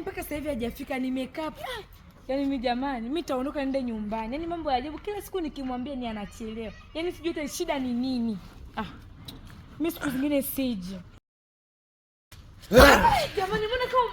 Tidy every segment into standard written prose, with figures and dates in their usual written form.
mpaka sasa hivi hajafika, nimekaa. Yaani mimi jamani, mimi nitaondoka nende nyumbani. Yaani mambo ya ajabu, kila siku nikimwambia ni anachelewa. Yaani sijui hata shida ni nini. Mimi siku zingine sije. Jamani, mbona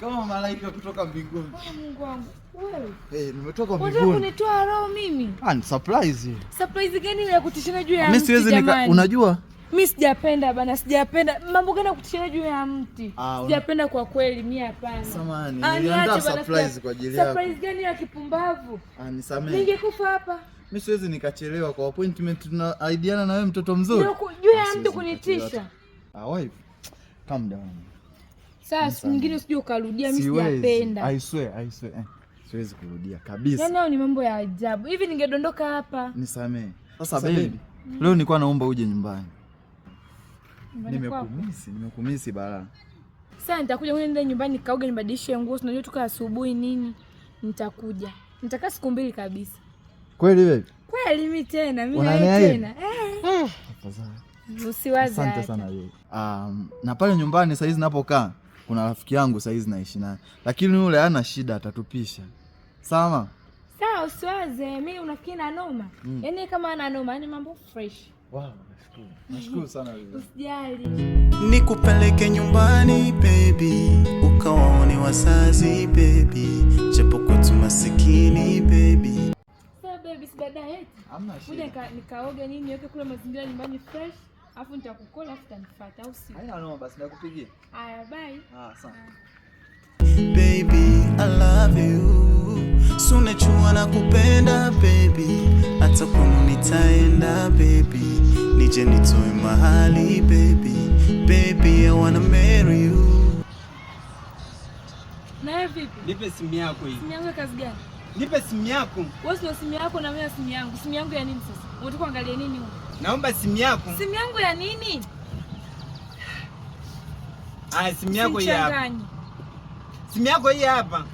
kama malaika kutoka mbinguni. Mungu wangu. Wewe. Nimetoka mbinguni. Unataka kunitoa roho mimi? Ni surprise. Surprise gani ya kutishana juu ya mti? Mimi siwezi unajua? Mimi sijapenda bana, sijapenda. Mambo gani ya kutishana juu ya mti? Sijapenda kwa kweli, mimi hapana. Samahani, niliandaa surprise kwa ajili yako. Surprise gani ya kipumbavu? Nisamehe. Ningekufa hapa. Mimi siwezi nikachelewa kwa appointment, tunaidiana na wewe mtoto mzuri. Juu ya mti kunitisha. Wife, calm down. Sasa mwingine usije ukarudia, mimi sijapenda. I swear. Siwezi kurudia kabisa. Yaani ni mambo ya ajabu. Hivi ningedondoka hapa. Nisamehe. Sasa baby, leo nilikuwa naomba uje nyumbani. Nimekumisi bala. Sasa nitakuja nende nyumbani nikaoge nibadilishe nguo, unajua tuka asubuhi nini? Nitakuja. Nitakaa siku 2 kabisa. Kweli wewe? Kweli mimi tena, mimi tena. Usiwaze. Asante sana wewe. Na pale nyumbani saizi napokaa kuna rafiki yangu saizi naishi naye. Lakini yule hana shida, atatupisha. Sawa? Sawa, usiwaze. Mimi unafikiri na noma? Yaani kama ana noma, yani mambo fresh. Wow, nashukuru sana wewe. Usijali. Nikupeleke nyumbani baby, ukawaone wazazi baby, japo kwetu masikini baby. Sawa baby, si baadaye. Hamna shida. Kuja nikaoge nini, niweke kule mazingira nyumbani fresh, afu nitakukola afu utanifuata au si? Haina noma, basi nakupigia. Haya, bye. Asante. Baby, I love you. Sune chua na kupenda baby, hata kwenu nitaenda baby, nije nitoe mahali baby. Baby, I wanna marry you. Na vipi? Nipe simu yako hii. Simu yangu ya kazi gani? Nipe simu yako. Wewe sio simu yako na mimi simu yangu. Simu yangu ya nini sasa? Unataka kuangalia nini huko? Naomba simu yako. Simu yangu ya nini? Simu yako hii hapa. Simu yako hii hapa.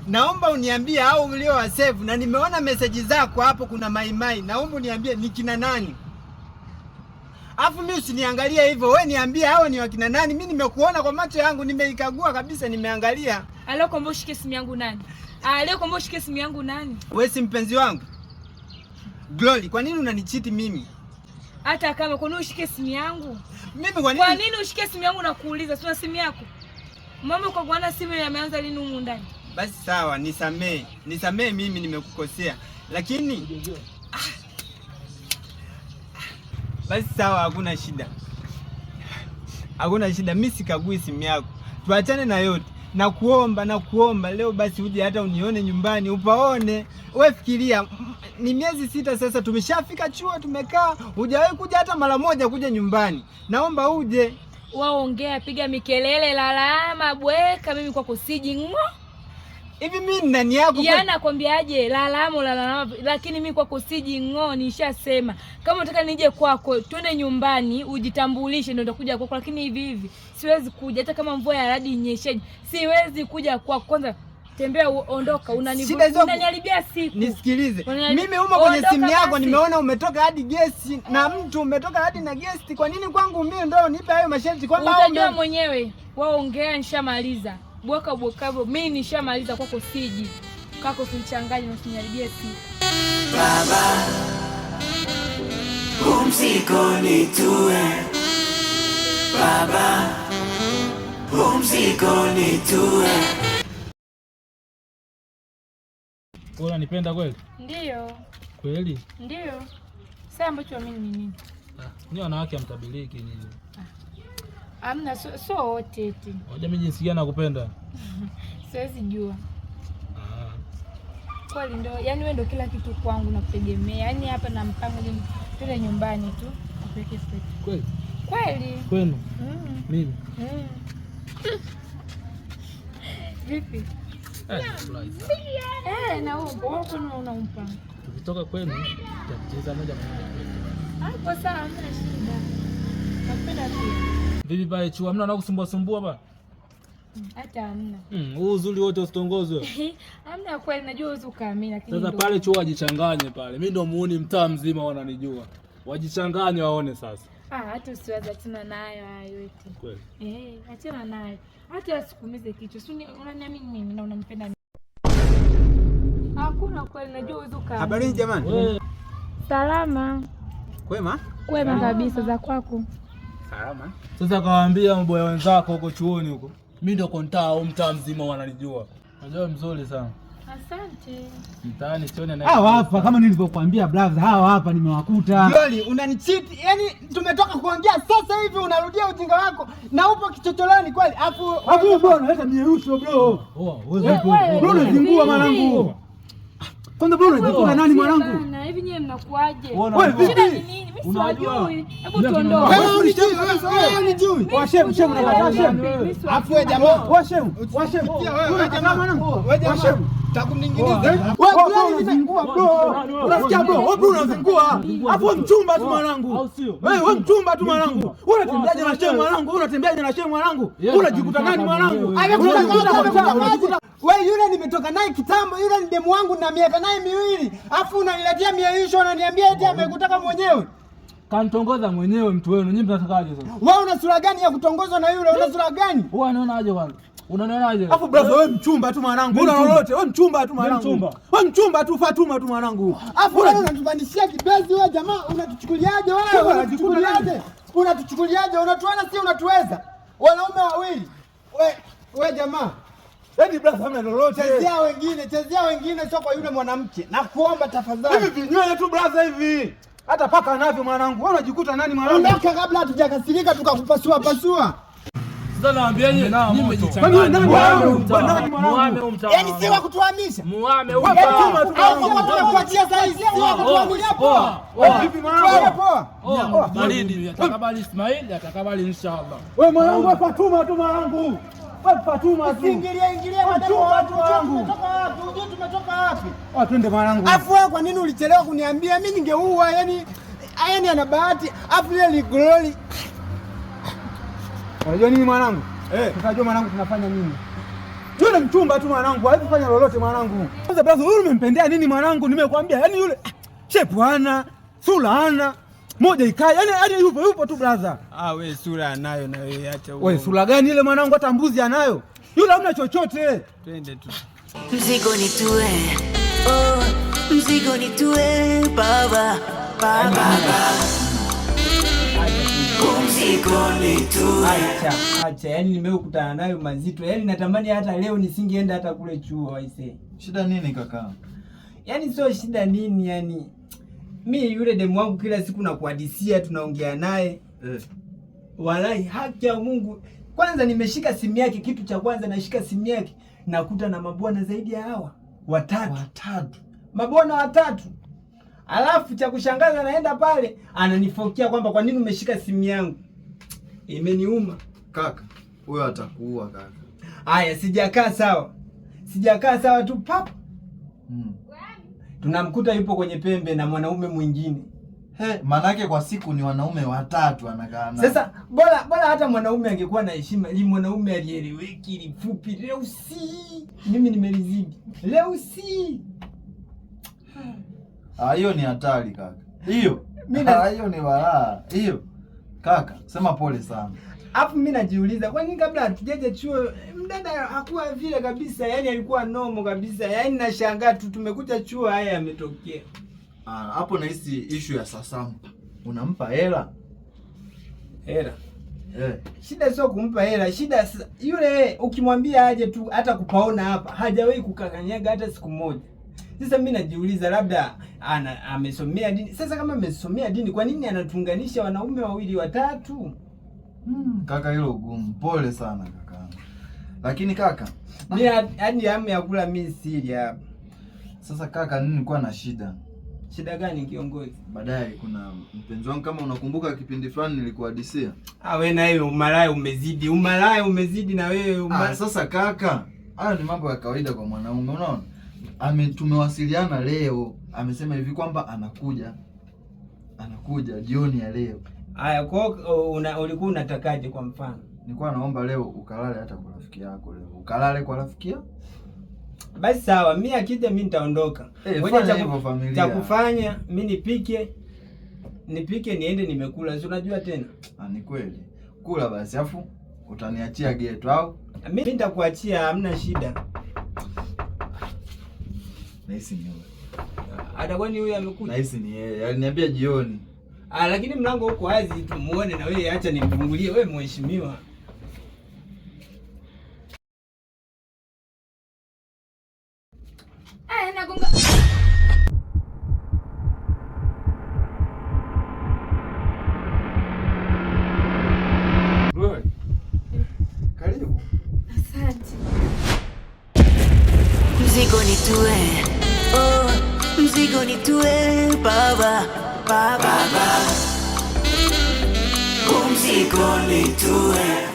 Naomba uniambie au ulio wa save, na nimeona message zako hapo kuna maimai. Naomba uniambie ni kina nani. Afu mimi usiniangalie hivyo. Wewe niambie hao ni wakina nani? Mimi nimekuona kwa macho yangu, nimeikagua kabisa, nimeangalia. Leo kwamba ushike simu yangu nani? Leo kwamba ushike simu yangu nani? Wewe si mpenzi wangu? Glory, kwa nini unanichiti mimi? Hata kama kwa nini ushike simu yangu? Mimi kwa nini? Kwa nini ushike simu yangu na kuuliza? Sina simu yako. Mama kwa kuona simu yameanza lini humu ndani? Basi sawa, nisamee. Nisamee, mimi nimekukosea. Lakini basi sawa, hakuna shida. Hakuna shida, mimi sikagui simu yako. Tuachane na yote. Nakuomba leo basi uje hata unione nyumbani, upaone. Wewe fikiria, ni miezi 6 sasa tumeshafika chuo tumekaa, hujawahi kuja hata mara moja kuja nyumbani. Naomba uje. Waongea, piga mikelele, lalama, bweka, mimi kwako siji ngo. Hivi mimi nani yako? Yana kwambiaje lalama, lakini mimi kwako siji ngo, nishasema. Kama unataka nije kwako, twende nyumbani, ujitambulishe ndio utakuja kwako, lakini hivi siwezi kuja hata kama mvua ya radi inyesheje. Siwezi kuja kwako. Kwanza tembea, ondoka, unaniharibia siku. Nisikilize. Mimi humo kwenye simu yako nimeona umetoka hadi guest na mtu umetoka hadi na guest. Kwa nini kwangu mimi ndio nipe hayo masharti kwamba utajua mwenyewe? Waongea, nishamaliza. Bweka, mimi nishamaliza kwako siji. Kako sinichanganye na usiniharibie siku. Baba, pumziko nitue. Baba, pumziko nitue. Wewe unanipenda kweli? Ndio. Kweli? Ndio. Sasa ambacho mimi ni nini? Ni wanawake amtabiliki nini? Amna, so wote eti. Hoja mimi jinsi gani nakupenda? Siwezi jua. Kweli ndio, yani wewe ndio kila kitu kwangu nakutegemea. Yani hapa na mpango twende nyumbani tu. Upeke straight. Kweli? Kweli. Kwenu? Mimi. Vipi? Na wewe unaumpa. Tukitoka kwenu tutacheza moja kwa moja. Hapo sawa, hamna shida. Napenda pia. Vipi pale chuo hamna na kusumbua ba? Hata hamna. Huu uzuri wote usitongozwe. Hamna kweli, najua uzu kaamini lakini sasa pale chuo wajichanganye pale. Mimi ndo muuni mtaa mzima wananijua. Wajichanganye waone sasa. Hata usiwaze tena nayo hayo eti. Kweli? Achana nayo. Hata sikumize kichwa. Si unaniamini mimi na unanipenda mimi. Hakuna kweli, najua uwezo kama. Habari jamani. Salama. Kwema? Kwema kabisa, za kwako. Salama. Sasa kawaambia maboya wenzako huko chuoni huko. Mimi ndio kontaa au mtaa mzima wananijua. Unajua mzuri sana. Asante. Mtaani sioni na hawa hapa kama nilivyokuambia brother, hawa hapa nimewakuta. Joli, unanicheat. Yaani tumetoka kuongea sasa hivi unarudia ujinga wako na upo kichochoroni kweli. Hapo bwana, leta mierusho bro. Bro unazingua mwanangu. Kwanza bro unazingua nani mwanangu? Na hivi nyewe mnakuaje? Wewe shida ni nini? Mimi siwajui. Hebu tuondoke. Wewe unijui. Washem unakataa shem. Afu wewe jamaa. Washem. Wewe jamaa mwanangu. Wewe jamaa. Takumninginiza. Wewe unazingua bro. Unasikia bro? Wewe unazingua. Hapo mchumba tu mwanangu. Wewe mchumba tu mwanangu. Unatembeaje na shem mwanangu? Unatembeaje na shem mwanangu? Unajikuta nani mwanangu? Wewe yule nimetoka naye kitambo, yule ni demu wangu na miaka naye miwili. Afu unaniletea mieyusho unaniambia eti amekutaka mwenyewe. Kantongoza mwenyewe mtu wenu. Nyinyi mnatakaje sasa? Wewe una sura gani ya kutongozwa na yule? Una sura gani? Wewe unaonaje kwanza? Unanionaje? Afu brother wewe mchumba tu mwanangu. Una lolote? Wewe mchumba tu mwanangu. Wewe mchumba tu Fatuma tu mwanangu. Afu wewe unatupandishia kibezi wewe jamaa, unatuchukuliaje wewe? Unatuchukuliaje? Unatuona si unatuweza? Wanaume wawili. Wewe jamaa. Yaani brother hamna lolote. Chezea wengine sio kwa yule mwanamke. Nakuomba tafadhali. Hivi vinywele tu brother hivi. Hata paka navyo mwanangu. Wewe unajikuta nani mwanangu? Ondoka kabla hatujakasirika tukakupasua. Sasa naambiaje? Nimejichanganya. Nani mwanangu? Yaani si wa kutuhamisha. Muame huko. Kuachia sasa hivi si wa kutuhamisha poa. Vipi mwanangu? Poa. Baridi atakabali Ismail, atakabali inshallah. Wewe mwanangu Fatuma tu mwanangu. Wewe Fatuma tu. Ingilia mademu watu wangu. Tumetoka wapi? Twende mwanangu. Afu wewe kwa nini ulichelewa kuniambia? Mimi ningeua yani ana bahati. Afu ile ni glory. Unajua nini mwanangu? Tutajua mwanangu tunafanya nini. Yule mchumba tu mwanangu, hawezi kufanya lolote mwanangu. Sasa brother, wewe umempendea nini mwanangu? Nimekwambia yani yule shepu hana, sura hana, moja ikae. Yani yupo tu brother. Wewe sura anayo na wewe acha huo. Wewe sura gani ile mwanangu, hata mbuzi anayo. Yule hamna chochote. Twende tu. Mzigo nitue. Mzigo nitue baba. Acha, yani nimekutana nayo mazito. Yani natamani hata leo nisingeenda hata kule chuo aise. Shida nini kaka? Yani sio shida nini yani. Mimi yule demu wangu kila siku nakuhadisia tunaongea naye. Walai haki ya Mungu. Kwanza nimeshika simu yake, kitu cha kwanza nashika simu yake nakuta na mabwana zaidi ya hawa. Watatu. Mabwana watatu. Alafu cha kushangaza naenda pale ananifokea kwamba kwa nini umeshika simu yangu. Imeniuma. Kaka, huyo atakuua kaka. Haya, sijakaa sawa tu pap. Tunamkuta yupo kwenye pembe na mwanaume mwingine. Manake kwa siku ni wanaume watatu anakaa. Sasa bora hata mwanaume angekuwa na heshima, ili mwanaume alieleweki, lifupi, leusi. Mimi nimelizidi. Leusi. Hiyo ni hatari kaka. Hiyo ni balaa. Hiyo. Kaka, sema pole sana. Hapo mimi najiuliza, kwa nini kabla hatujaje chuo mdada hakuwa vile kabisa, yani alikuwa nomo kabisa. Yani nashangaa tu tumekuja chuo haya yametokea. Hapo nahisi issue ya sasampa. Unampa hela? Shida sio kumpa hela, shida yule ukimwambia aje tu hata kupaona hapa, hajawahi kukakanyaga hata siku moja. Sasa mimi najiuliza labda amesomea dini. Sasa kama amesomea dini, kwa nini anatuunganisha wanaume wawili watatu? Kaka, hilo gumu. Pole sana kaka. Lakini kaka, mimi hadi hamu ya kula mimi siri hapa. Sasa kaka, nini nilikuwa na shida? Shida gani kiongozi? Baadaye kuna mpenzi wangu, kama unakumbuka kipindi fulani nilikuhadisia. Wewe na wewe umalaya umezidi na wewe. Sasa kaka, hayo ni mambo ya kawaida kwa mwanaume, unaona? Tumewasiliana leo, amesema hivi kwamba anakuja jioni ya leo. Haya, kwa ulikuwa unatakaje kwa mfano? Nilikuwa naomba leo ukalale hata kwa rafiki yako leo. Ukalale kwa rafiki yako? Basi sawa, mimi akija mimi nitaondoka. Wewe cha kufanya mimi nipike niende nimekula. Si unajua tena? Ni kweli. Kula basi afu Utaniachia geto au? Mimi nitakuachia, hamna shida. Nahisi ni wewe. Atakuwa ni huyu amekuja. Nahisi ni yeye. Aliniambia jioni. Lakini mlango uko wazi, tumuone na wewe, acha nimfungulie wewe mheshimiwa. Nagonga. Wewe. Karibu. Asante. Mzigo nitue, oh, mzigo nitue baba, baba, mzigo nitue.